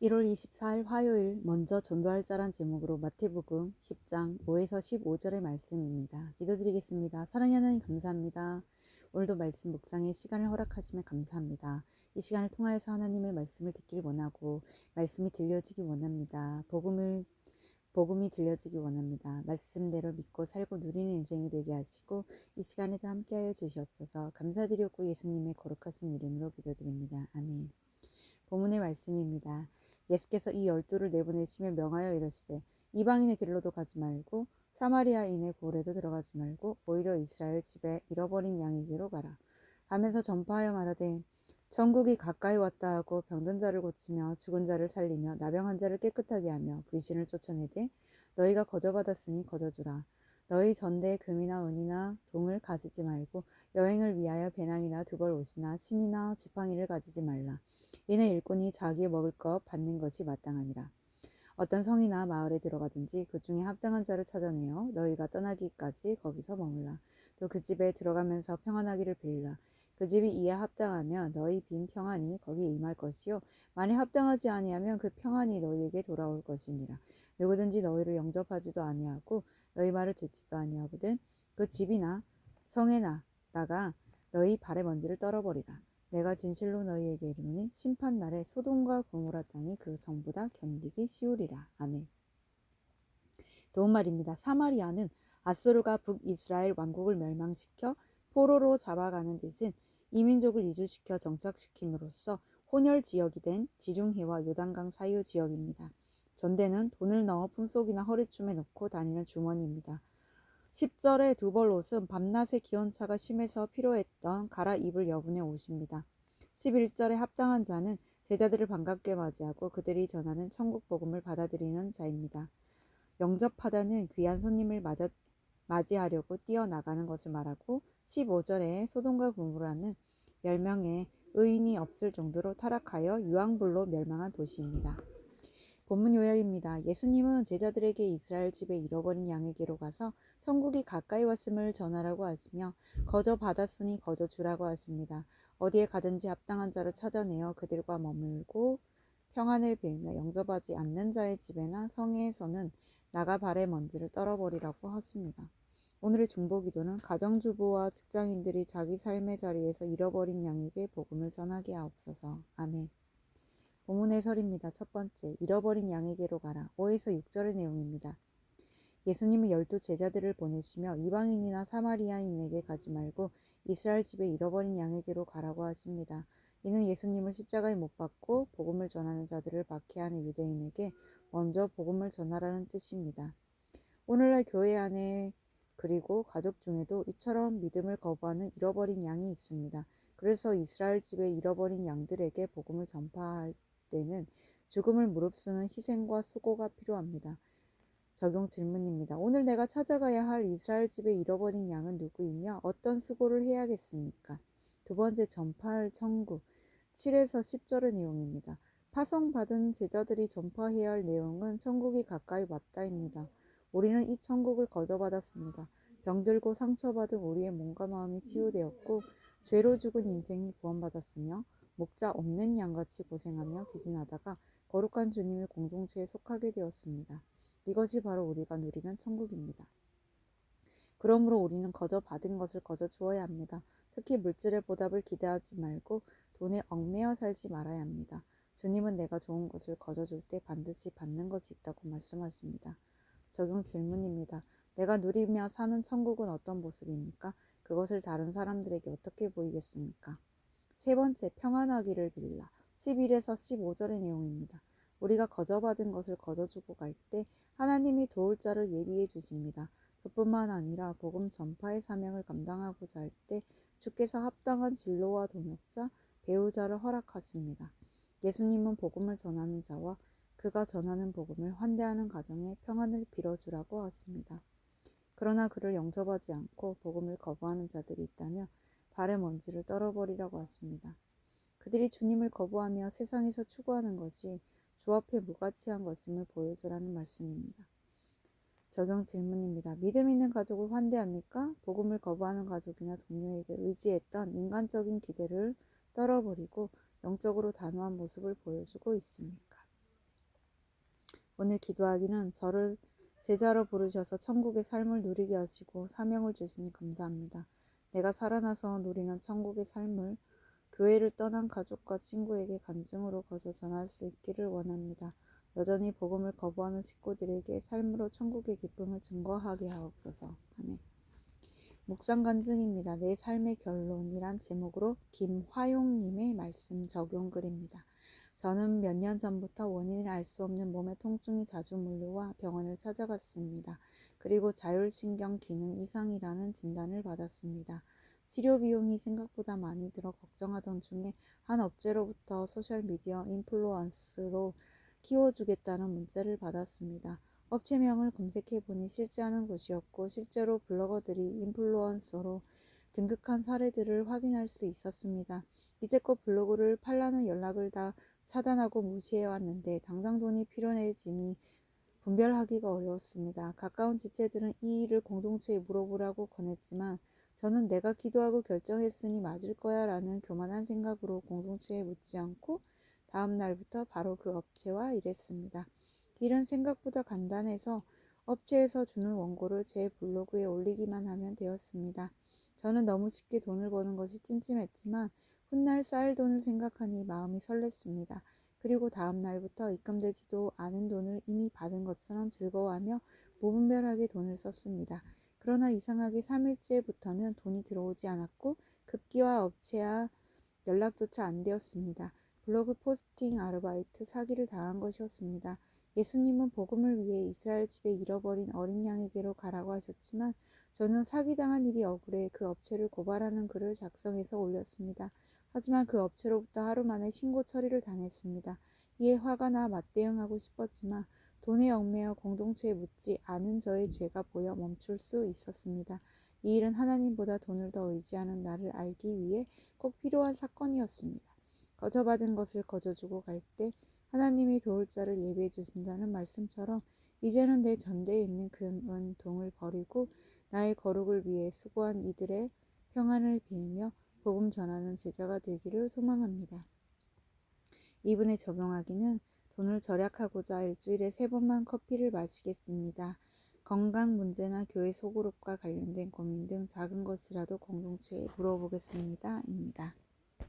1월 24일 화요일 먼저 전도할 자란 제목으로 마태복음 10장 5에서 15절의 말씀입니다. 기도드리겠습니다. 사랑하는 하나님 감사합니다. 오늘도 말씀 묵상의 시간을 허락하시며 감사합니다. 이 시간을 통하여서 하나님의 말씀을 듣길 원하고 말씀이 들려지기 원합니다. 복음이 들려지기 원합니다. 말씀대로 믿고 살고 누리는 인생이 되게 하시고 이 시간에도 함께하여 주시옵소서. 감사드리고 예수님의 거룩하신 이름으로 기도드립니다. 아멘. 본문의 말씀입니다. 예수께서 이 12를 내보내시며 명하여 이르시되 이방인의 길로도 가지 말고 사마리아인의 고을에도 들어가지 말고 오히려 이스라엘 집에 잃어버린 양에게로 가라. 하면서 전파하여 말하되 천국이 가까이 왔다 하고 병든 자를 고치며 죽은 자를 살리며 나병한 자를 깨끗하게 하며 귀신을 쫓아내되 너희가 거저받았으니 거저주라. 너희 전대에 금이나 은이나 동을 가지지 말고 여행을 위하여 배낭이나 두벌 옷이나 신이나 지팡이를 가지지 말라. 이는 일꾼이 자기의 먹을 것 받는 것이 마땅함이라. 어떤 성이나 마을에 들어가든지 그 중에 합당한 자를 찾아내어 너희가 떠나기까지 거기서 머물라. 또 그 집에 들어가면서 평안하기를 빌라. 그 집이 이에 합당하면 너희 빈 평안이 거기에 임할 것이요 만일 합당하지 아니하면 그 평안이 너희에게 돌아올 것이니라. 누구든지 너희를 영접하지도 아니하고 너희 말을 듣지도 아니하거든 그 집이나 성에나 다가 너희 발의 먼지를 떨어버리라. 내가 진실로 너희에게 이르노니 심판날에 소돔과 고모라 땅이 그 성보다 견디기 쉬우리라. 아멘. 도움말입니다. 사마리아는 아수르가 북이스라엘 왕국을 멸망시켜 포로로 잡아가는 대신 이민족을 이주시켜 정착시킴으로써 혼혈 지역이 된 지중해와 요단강 사유 지역입니다. 전대는 돈을 넣어 품속이나 허리춤에 넣고 다니는 주머니입니다. 10절의 두벌 옷은 밤낮의 기온차가 심해서 필요했던 갈아입을 여분의 옷입니다. 11절의 합당한 자는 제자들을 반갑게 맞이하고 그들이 전하는 천국 복음을 받아들이는 자입니다. 영접하다는 귀한 손님을 맞이하려고 뛰어나가는 것을 말하고 15절에 소돔과 고모라는 10명의 의인이 없을 정도로 타락하여 유황불로 멸망한 도시입니다. 본문 요약입니다. 예수님은 제자들에게 이스라엘 집에 잃어버린 양에게로 가서 천국이 가까이 왔음을 전하라고 하시며 거저 받았으니 거저 주라고 하십니다. 어디에 가든지 합당한 자를 찾아내어 그들과 머물고 평안을 빌며 영접하지 않는 자의 집에나 성에서는 나가 발의 먼지를 떨어버리라고 하십니다. 오늘의 중보기도는 가정주부와 직장인들이 자기 삶의 자리에서 잃어버린 양에게 복음을 전하게 하옵소서. 아멘. 본문 해설입니다. 첫 번째, 잃어버린 양에게로 가라. 5에서 6절의 내용입니다. 예수님은 12 제자들을 보내시며 이방인이나 사마리아인에게 가지 말고 이스라엘 집에 잃어버린 양에게로 가라고 하십니다. 이는 예수님을 십자가에 못 박고 복음을 전하는 자들을 박해하는 유대인에게 먼저 복음을 전하라는 뜻입니다. 오늘날 교회 안에 그리고 가족 중에도 이처럼 믿음을 거부하는 잃어버린 양이 있습니다. 그래서 이스라엘 집에 잃어버린 양들에게 복음을 전파할 때는 죽음을 무릅쓰는 희생과 수고가 필요합니다. 적용 질문입니다. 오늘 내가 찾아가야 할 이스라엘 집에 잃어버린 양은 누구이며 어떤 수고를 해야겠습니까? 두 번째, 전파할 천국 7에서 10절의 내용입니다. 파송받은 제자들이 전파해야 할 내용은 천국이 가까이 왔다입니다. 우리는 이 천국을 거저받았습니다. 병들고 상처받은 우리의 몸과 마음이 치유되었고 죄로 죽은 인생이 구원받았으며 목자 없는 양같이 고생하며 기진하다가 거룩한 주님의 공동체에 속하게 되었습니다. 이것이 바로 우리가 누리는 천국입니다. 그러므로 우리는 거저 받은 것을 거저 주어야 합니다. 특히 물질의 보답을 기대하지 말고 돈에 얽매여 살지 말아야 합니다. 주님은 내가 좋은 것을 거저 줄 때 반드시 받는 것이 있다고 말씀하십니다. 적용 질문입니다. 내가 누리며 사는 천국은 어떤 모습입니까? 그것을 다른 사람들에게 어떻게 보이겠습니까? 세 번째, 평안하기를 빌라. 11에서 15절의 내용입니다. 우리가 거저받은 것을 거저주고 갈 때 하나님이 도울 자를 예비해 주십니다. 그뿐만 아니라 복음 전파의 사명을 감당하고자 할 때 주께서 합당한 진로와 동역자, 배우자를 허락하십니다. 예수님은 복음을 전하는 자와 그가 전하는 복음을 환대하는 가정에 평안을 빌어주라고 하십니다. 그러나 그를 영접하지 않고 복음을 거부하는 자들이 있다면 발의 먼지를 떨어버리라고 하십니다. 그들이 주님을 거부하며 세상에서 추구하는 것이 주 앞에 무가치한 것임을 보여주라는 말씀입니다. 적용 질문입니다. 믿음 있는 가족을 환대합니까? 복음을 거부하는 가족이나 동료에게 의지했던 인간적인 기대를 떨어버리고 영적으로 단호한 모습을 보여주고 있습니까? 오늘 기도하기는 저를 제자로 부르셔서 천국의 삶을 누리게 하시고 사명을 주시니 감사합니다. 내가 살아나서 누리는 천국의 삶을 교회를 떠난 가족과 친구에게 간증으로 거저 전할 수 있기를 원합니다. 여전히 복음을 거부하는 식구들에게 삶으로 천국의 기쁨을 증거하게 하옵소서. 아멘. 묵상 간증입니다. 내 삶의 결론이란 제목으로 김화용님의 말씀 적용글입니다. 저는 몇 년 전부터 원인을 알 수 없는 몸의 통증이 자주 몰려와 병원을 찾아갔습니다. 그리고 자율신경 기능 이상이라는 진단을 받았습니다. 치료 비용이 생각보다 많이 들어 걱정하던 중에 한 업체로부터 소셜미디어 인플루언서로 키워주겠다는 문자를 받았습니다. 업체명을 검색해보니 실제 하는 곳이었고 실제로 블로거들이 인플루언서로 등극한 사례들을 확인할 수 있었습니다. 이제껏 블로그를 팔라는 연락을 다 차단하고 무시해왔는데 당장 돈이 필요해지니 분별하기가 어려웠습니다. 가까운 지체들은 이 일을 공동체에 물어보라고 권했지만 저는 내가 기도하고 결정했으니 맞을 거야 라는 교만한 생각으로 공동체에 묻지 않고 다음 날부터 바로 그 업체와 일했습니다. 일은 생각보다 간단해서 업체에서 주는 원고를 제 블로그에 올리기만 하면 되었습니다. 저는 너무 쉽게 돈을 버는 것이 찜찜했지만 훗날 쌓일 돈을 생각하니 마음이 설렜습니다. 그리고 다음 날부터 입금되지도 않은 돈을 이미 받은 것처럼 즐거워하며 무분별하게 돈을 썼습니다. 그러나 이상하게 3일째부터는 돈이 들어오지 않았고 급기야 업체와 연락조차 안 되었습니다. 블로그 포스팅 아르바이트 사기를 당한 것이었습니다. 예수님은 복음을 위해 이스라엘 집에 잃어버린 어린 양에게로 가라고 하셨지만 저는 사기당한 일이 억울해 그 업체를 고발하는 글을 작성해서 올렸습니다. 하지만 그 업체로부터 하루 만에 신고 처리를 당했습니다. 이에 화가 나 맞대응하고 싶었지만 돈에 얽매여 공동체에 묻지 않은 저의 죄가 보여 멈출 수 있었습니다. 이 일은 하나님보다 돈을 더 의지하는 나를 알기 위해 꼭 필요한 사건이었습니다. 거저받은 것을 거저주고 갈 때 하나님이 도울 자를 예비해 주신다는 말씀처럼 이제는 내 전대에 있는 금, 은, 동을 버리고 나의 거룩을 위해 수고한 이들의 평안을 빌며 복음 전하는 제자가 되기를 소망합니다. 이분에 적용하기는 돈을 절약하고자 일주일에 3번만 커피를 마시겠습니다. 건강 문제나 교회 소그룹과 관련된 고민 등 작은 것이라도 공동체에 물어보겠습니다. 입니다.